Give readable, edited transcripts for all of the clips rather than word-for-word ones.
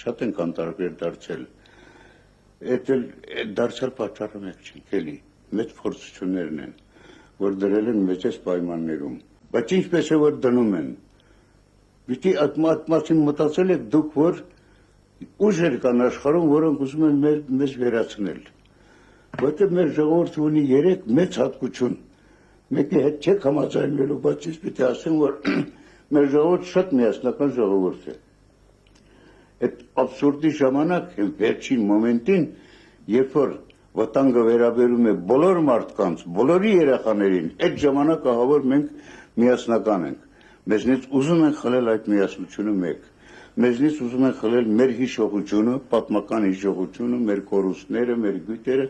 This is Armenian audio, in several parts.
շատ ենք անտարբեր դարձել։ Այդ դարձյալ պատճառը մեկ չի, էլի, մեծ փորձություններն են, որ դրել են մեծես պայմաններում։ Բայց ինչպես է որ դնում են։ Պիտի այդ մասին մտածել եք դուք, որ ուժեր կան աշխարհում, որոնք ուզում են մեզ վերացնել։ Որտեղ մեր ժողովուրդը ունի 3 մեծ հատկություն։ Մեկի հետ չեք համաձայնվելու, բայց ես պիտի ասեմ, որ մեր ժողովուրդը շատ միասնական ժողովուրդ է։ Այդ абսուրդի ժամանակ, վերջին մոմենտին, երբ որ վտանգը վերաբերում է բոլոր մարդկանց, բոլորի երեխաներին, այդ ժամանակ ահա որ մենք միասնական ենք։ Մեզնից ուզում են խլել այդ միասնությունը մեկ։ Մեզնից ուզում են խլել մեր հիշողությունը, պատմական հիշողությունը, մեր կորուստները, մեր գույտերը,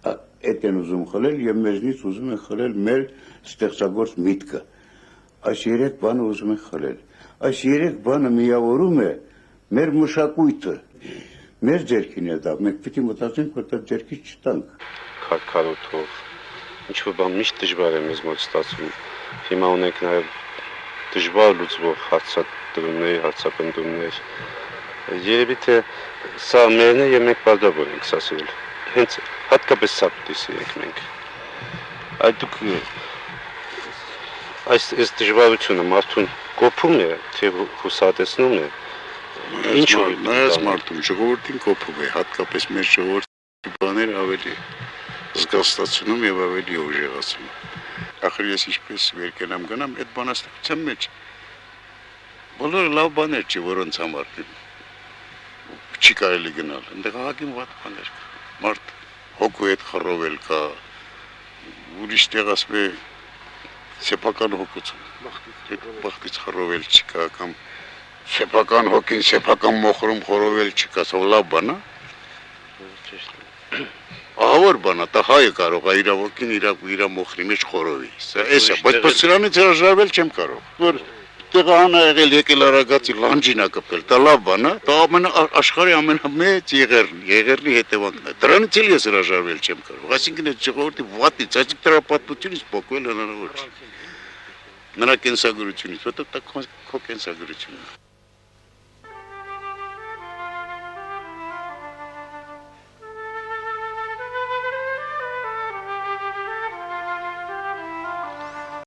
այդ են ուզում խլել եւ մեզնից ուզում են խլել մեր ստեղծագործ միտքը։ Այս 3 բանը ուզում են խլել։ Այս 3 բանը միավորում է մեր մշակույթը։ Մեր ձեռքին է դա, մենք պիտի մտածենք, որ դա ձեռքից չտանք։ Քարքարոթով ինչ-որ բան միշտ դժվար է մեզ մոտ ստացվում։ Հիմա ունենք նաեւ դժվար լուծվող հարցադրումներ, հարցապնդումներ։ Երևի թե սա մերն է եւ մենք բարձրաբար ենք ասել։ Հենց հատկապես սա դիսենք մենք։ Այդ դուք այս դժվարությունը մարդուն կոփում է, թե հուսատեսնում է։ Ինչու՞ նայած մարդուն ժողովրդին կոփում է, հատկապես մեր ժողովրդի բաները ավելի զգաստացնում եւ ավելի ուժեղացնում։ Ախր ես ինչպես վերկենամ գնամ այդ բանաստեղծության մեջ բոլորը լավ բաներ չի, որոնց համար չի կարելի գնալ։ Այնտեղ ահագին վատ բաներ կա։ Մարդ հոգու հետ խռովել կա, ուրիշ տեղ ասում է սեփական հոգություն։ Բախտից խռովել չկա կամ սեփական հոգին սեփական մոխրում խռովել չկա, սա լավ բան է։ Ահավոր բան է, դա հայը կարող է իր ոգին իր մոխրի մեջ խորովի։ Սա էսա, բայց սրանից հրաժարվել չեմ կարող։ Որ տեղահան եղել եկել արագացի լանջին է կպել, դա լավ բան է, դա աշխարհի ամենամեծ եղերնի հետևանքն է։ Դրանից էլ ես հրաժարվել չեմ կարող։ Այսինքն այդ ժողովրդի վատից, այսինքն դրա պատմությունից փոխվել հնարավոր չէ։ Նրա կենսագրությունից, որտեղ դա քո կենսագրությունն է։